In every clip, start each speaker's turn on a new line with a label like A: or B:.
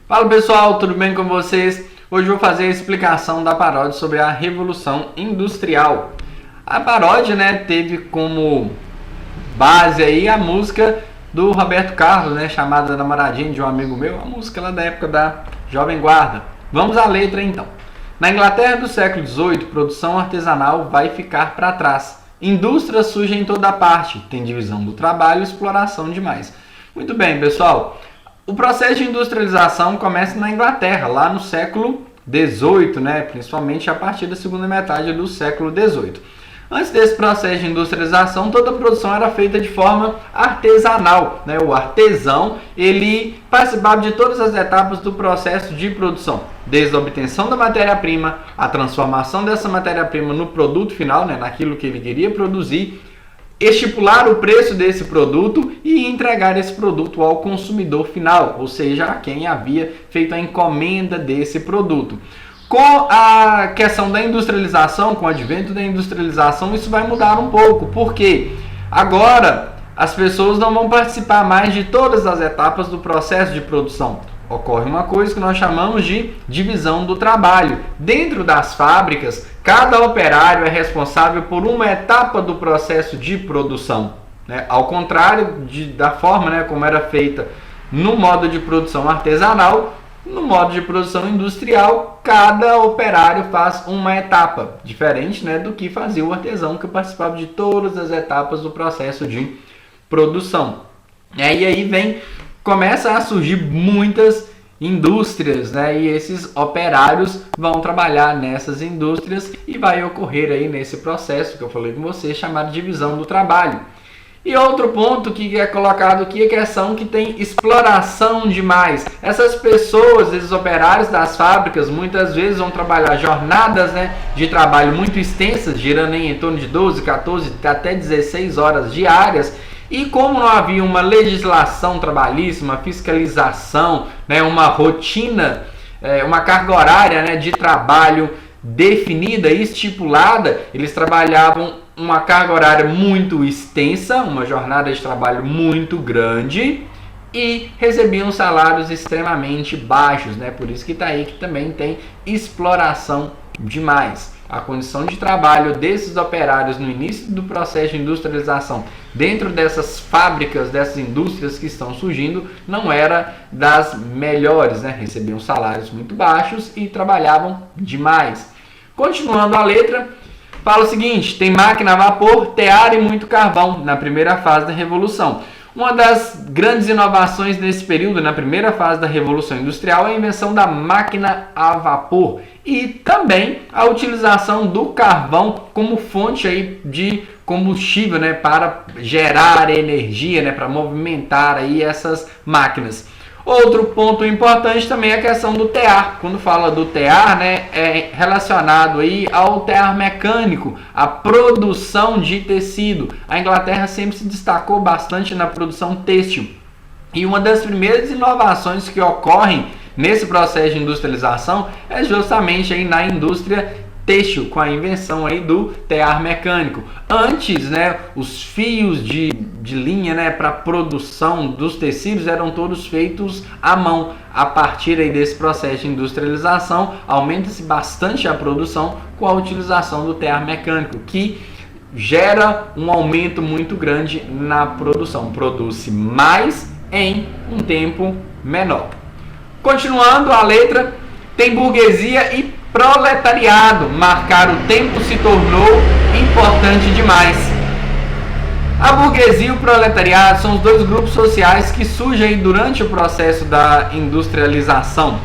A: Fala pessoal, tudo bem com vocês? Hoje eu vou fazer a explicação da paródia sobre a Revolução Industrial. A paródia, teve como base aí a música do Roberto Carlos, chamada Namoradinha de um amigo meu, a música lá da época da Jovem Guarda. Vamos à letra então. Na Inglaterra do século XVIII, produção artesanal vai ficar para trás. Indústria surge em toda parte, tem divisão do trabalho e exploração demais. Muito bem, pessoal. O processo de industrialização começa na Inglaterra, lá no século XVIII, principalmente a partir da segunda metade do século XVIII. Antes desse processo de industrialização, toda a produção era feita de forma artesanal. O artesão ele participava de todas as etapas do processo de produção, desde a obtenção da matéria-prima, a transformação dessa matéria-prima no produto final, naquilo que ele queria produzir, estipular o preço desse produto e entregar esse produto ao consumidor final, ou seja, a quem havia feito a encomenda desse produto. Com a questão da industrialização, com o advento da industrialização, isso vai mudar um pouco, porque agora as pessoas não vão participar mais de todas as etapas do processo de produção. Ocorre uma coisa que nós chamamos de divisão do trabalho. Dentro das fábricas, cada operário é responsável por uma etapa do processo de produção. Ao contrário da forma como era feita no modo de produção artesanal, no modo de produção industrial, cada operário faz uma etapa, diferente do que fazia o artesão, que participava de todas as etapas do processo de produção. E aí começa a surgir muitas indústrias, e esses operários vão trabalhar nessas indústrias e vai ocorrer aí nesse processo que eu falei com você, chamado divisão do trabalho. E outro ponto que é colocado aqui é a questão que tem exploração demais. Essas pessoas, esses operários das fábricas, muitas vezes vão trabalhar jornadas de trabalho muito extensas, girando em torno de 12, 14, até 16 horas diárias. E como não havia uma legislação trabalhista, uma fiscalização, uma rotina, uma carga horária de trabalho definida e estipulada, eles trabalhavam uma carga horária muito extensa, uma jornada de trabalho muito grande e recebiam salários extremamente baixos, Por isso que está aí que também tem exploração demais. A condição de trabalho desses operários no início do processo de industrialização, dentro dessas fábricas, dessas indústrias que estão surgindo, não era das melhores, Recebiam salários muito baixos e trabalhavam demais. Continuando a letra, fala o seguinte: tem máquina a vapor, tear e muito carvão na primeira fase da Revolução. Uma das grandes inovações nesse período, na primeira fase da Revolução Industrial, é a invenção da máquina a vapor e também a utilização do carvão como fonte aí de combustível, para gerar energia, para movimentar aí essas máquinas. Outro ponto importante também é a questão do tear. Quando fala do tear, é relacionado aí ao tear mecânico, a produção de tecido. A Inglaterra sempre se destacou bastante na produção têxtil. E uma das primeiras inovações que ocorrem nesse processo de industrialização é justamente aí na indústria têxtil, com a invenção aí do tear mecânico. Antes, os fios de linha, para produção dos tecidos eram todos feitos à mão. A partir aí desse processo de industrialização, aumenta-se bastante a produção com a utilização do tear mecânico, que gera um aumento muito grande na produção. Produz-se mais em um tempo menor. Continuando a letra, tem burguesia e proletariado. Marcar o tempo se tornou importante demais. A burguesia e o proletariado são os dois grupos sociais que surgem durante o processo da industrialização,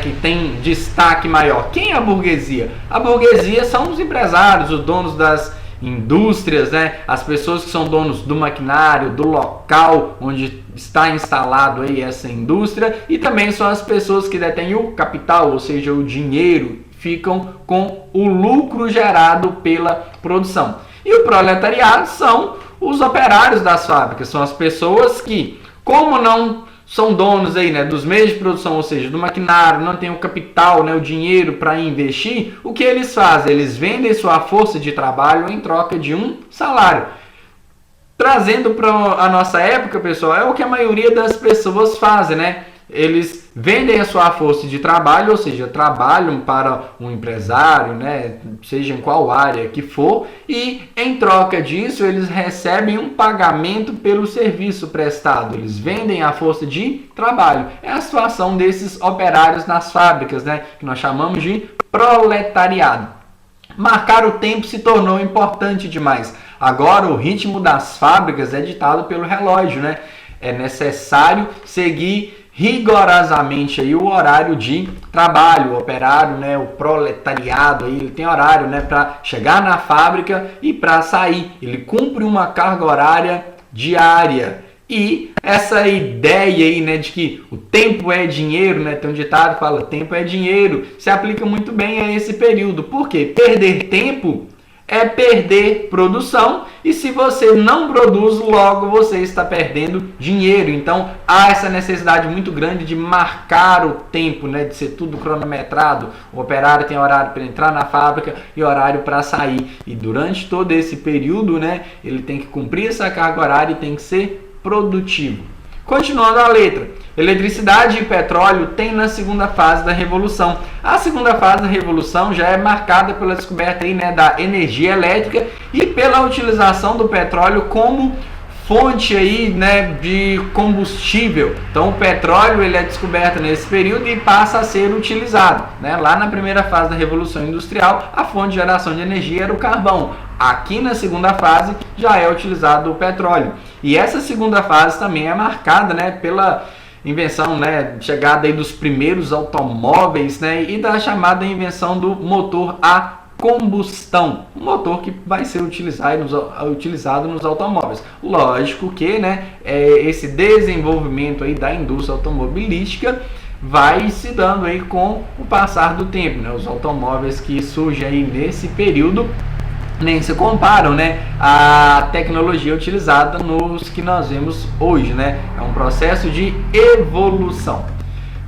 A: que tem destaque maior. Quem é a burguesia? A burguesia são os empresários, os donos das indústrias, as pessoas que são donos do maquinário, do local onde está instalado aí essa indústria, e também são as pessoas que detêm o capital, ou seja, o dinheiro, ficam com o lucro gerado pela produção. E o proletariado são os operários das fábricas, são as pessoas que, como não são donos aí, dos meios de produção, ou seja, do maquinário, não tem o capital, o dinheiro para investir, o que eles fazem? Eles vendem sua força de trabalho em troca de um salário. Trazendo para a nossa época, pessoal, é o que a maioria das pessoas fazem, eles vendem a sua força de trabalho, ou seja, trabalham para um empresário, né, seja em qual área que for, e em troca disso eles recebem um pagamento pelo serviço prestado. Eles vendem a força de trabalho. É a situação desses operários nas fábricas, né, que nós chamamos de proletariado. Marcar o tempo se tornou importante demais. Agora o ritmo das fábricas é ditado pelo relógio, né? É necessário seguir rigorosamente aí o horário de trabalho. O operário, né, o proletariado, aí, ele tem horário, né, para chegar na fábrica e para sair. Ele cumpre uma carga horária diária. E essa ideia aí, né, de que o tempo é dinheiro, né, tem um ditado que fala tempo é dinheiro, se aplica muito bem a esse período. Por quê? Perder tempo é perder produção, e se você não produz, logo você está perdendo dinheiro. Então há essa necessidade muito grande de marcar o tempo, né, de ser tudo cronometrado. O operário tem horário para entrar na fábrica e horário para sair, e durante todo esse período, né, ele tem que cumprir essa carga horária e tem que ser produtivo. Continuando a letra, eletricidade e petróleo tem na segunda fase da revolução. A segunda fase da revolução já é marcada pela descoberta aí, né, da energia elétrica e pela utilização do petróleo como fonte aí, né, de combustível. Então o petróleo ele é descoberto nesse período e passa a ser utilizado, né? Lá na primeira fase da Revolução Industrial, a fonte de geração de energia era o carvão. Aqui na segunda fase já é utilizado o petróleo. E essa segunda fase também é marcada, né, pela invenção, né, chegada aí dos primeiros automóveis, né, e da chamada invenção do motor a combustão, um motor que vai ser utilizado nos automóveis. Lógico que, né, esse desenvolvimento aí da indústria automobilística vai se dando aí com o passar do tempo, né? Os automóveis que surgem aí nesse período nem se comparam, né, à tecnologia utilizada nos que nós vemos hoje, né? É um processo de evolução.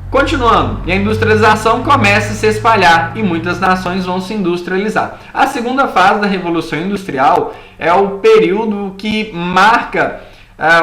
A: Continuando, e a industrialização começa a se espalhar e muitas nações vão se industrializar. A segunda fase da Revolução Industrial é o período que marca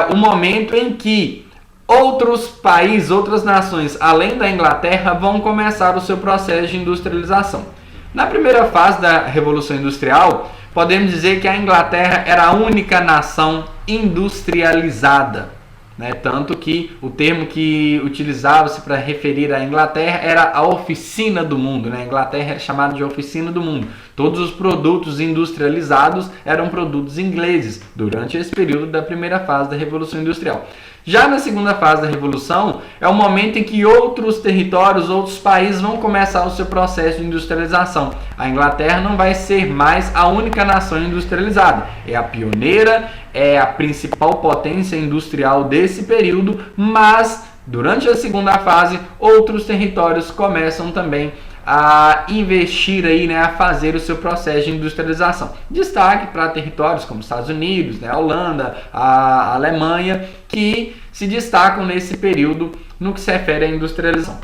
A: o momento em que outros países, outras nações, além da Inglaterra, vão começar o seu processo de industrialização. Na primeira fase da Revolução Industrial, podemos dizer que a Inglaterra era a única nação industrializada, né? Tanto que o termo que utilizava-se para referir à Inglaterra era a oficina do mundo, né? A Inglaterra era chamada de oficina do mundo. Todos os produtos industrializados eram produtos ingleses durante esse período da primeira fase da Revolução Industrial. Já na segunda fase da Revolução, é o momento em que outros territórios, outros países vão começar o seu processo de industrialização. A Inglaterra não vai ser mais a única nação industrializada. É a pioneira, é a principal potência industrial desse período, mas durante a segunda fase, outros territórios começam também a investir aí, né, a fazer o seu processo de industrialização. Destaque para territórios como os Estados Unidos, né, a Holanda, a Alemanha, que se destacam nesse período no que se refere à industrialização.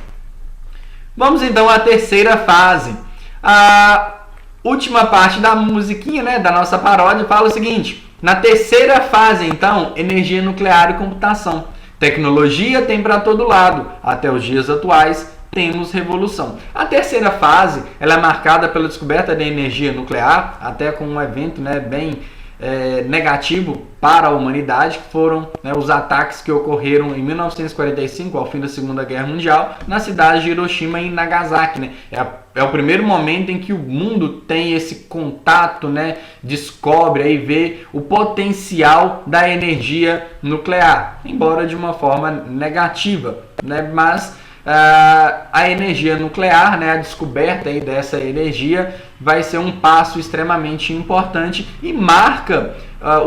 A: Vamos então à terceira fase. A última parte da musiquinha, né, da nossa paródia fala o seguinte: na terceira fase, então, energia nuclear e computação. Tecnologia tem para todo lado, até os dias atuais temos revolução. A terceira fase ela é marcada pela descoberta da energia nuclear, até com um evento, né, bem negativo para a humanidade, que foram, né, os ataques que ocorreram em 1945, ao fim da Segunda Guerra Mundial, na cidade de Hiroshima e Nagasaki. Né? É o primeiro momento em que o mundo tem esse contato, né, descobre e vê o potencial da energia nuclear, embora de uma forma negativa, né? Mas a energia nuclear, né, a descoberta aí dessa energia vai ser um passo extremamente importante e marca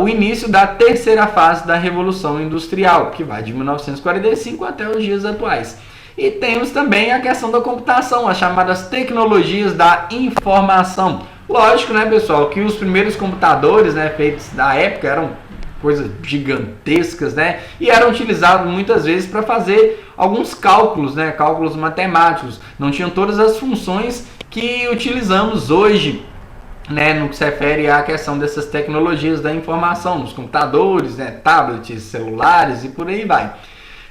A: o início da terceira fase da Revolução Industrial, que vai de 1945 até os dias atuais. E temos também a questão da computação, as chamadas tecnologias da informação. Lógico, né, pessoal, que os primeiros computadores, né, feitos na época eram coisas gigantescas, né? E eram utilizados muitas vezes para fazer alguns cálculos, né? Cálculos matemáticos. Não tinham todas as funções que utilizamos hoje, né? No que se refere à questão dessas tecnologias da informação, nos computadores, né? Tablets, celulares e por aí vai.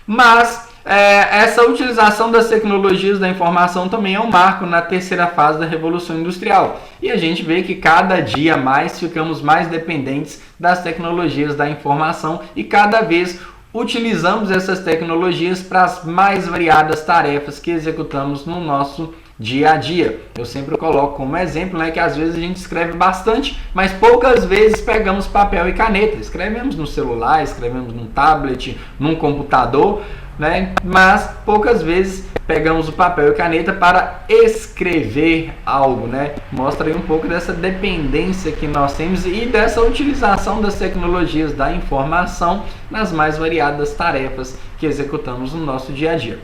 A: Mas Essa utilização das tecnologias da informação também é um marco na terceira fase da Revolução Industrial. E a gente vê que cada dia mais ficamos mais dependentes das tecnologias da informação e cada vez utilizamos essas tecnologias para as mais variadas tarefas que executamos no nosso dia a dia. Eu sempre coloco como exemplo, né, que às vezes a gente escreve bastante, mas poucas vezes pegamos papel e caneta. Escrevemos no celular, escrevemos num tablet, num computador, né, mas poucas vezes pegamos o papel e caneta para escrever algo, né? Mostra aí um pouco dessa dependência que nós temos e dessa utilização das tecnologias da informação nas mais variadas tarefas que executamos no nosso dia a dia.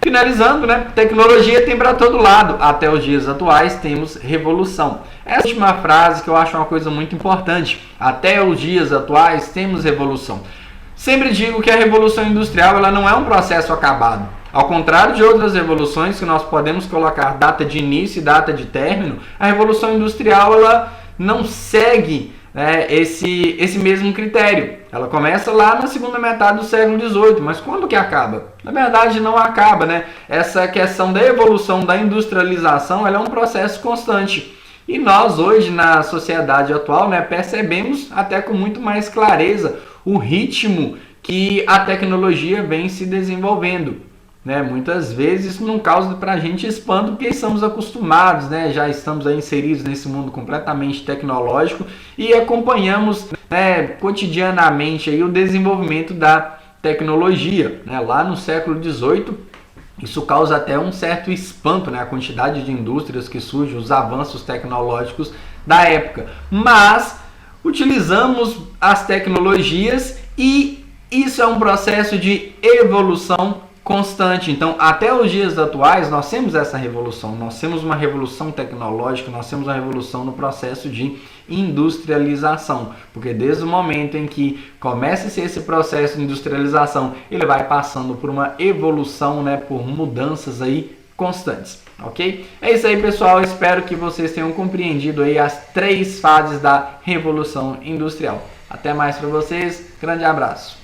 A: Finalizando, né? Tecnologia tem para todo lado. Até os dias atuais temos revolução. Essa última frase que eu acho uma coisa muito importante. Até os dias atuais temos revolução. Sempre digo que a Revolução Industrial ela não é um processo acabado. Ao contrário de outras revoluções que nós podemos colocar data de início e data de término, a Revolução Industrial ela não segue esse mesmo critério. Ela começa lá na segunda metade do século XVIII, mas quando que acaba? Na verdade não acaba, né? Essa questão da evolução, da industrialização, ela é um processo constante. E nós hoje na sociedade atual, né, percebemos até com muito mais clareza o ritmo que a tecnologia vem se desenvolvendo. Né, muitas vezes isso não causa para a gente espanto, porque estamos acostumados, né, já estamos aí inseridos nesse mundo completamente tecnológico e acompanhamos, né, cotidianamente aí o desenvolvimento da tecnologia. Né, lá no século XVIII, isso causa até um certo espanto, né, a quantidade de indústrias que surgem, os avanços tecnológicos da época. Mas utilizamos as tecnologias e isso é um processo de evolução constante. Então, até os dias atuais, nós temos essa revolução. Nós temos uma revolução tecnológica, nós temos uma revolução no processo de industrialização. Porque desde o momento em que começa-se esse processo de industrialização, ele vai passando por uma evolução, né, por mudanças aí constantes. Ok? É isso aí, pessoal. Espero que vocês tenham compreendido aí as 3 fases da Revolução Industrial. Até mais para vocês. Grande abraço.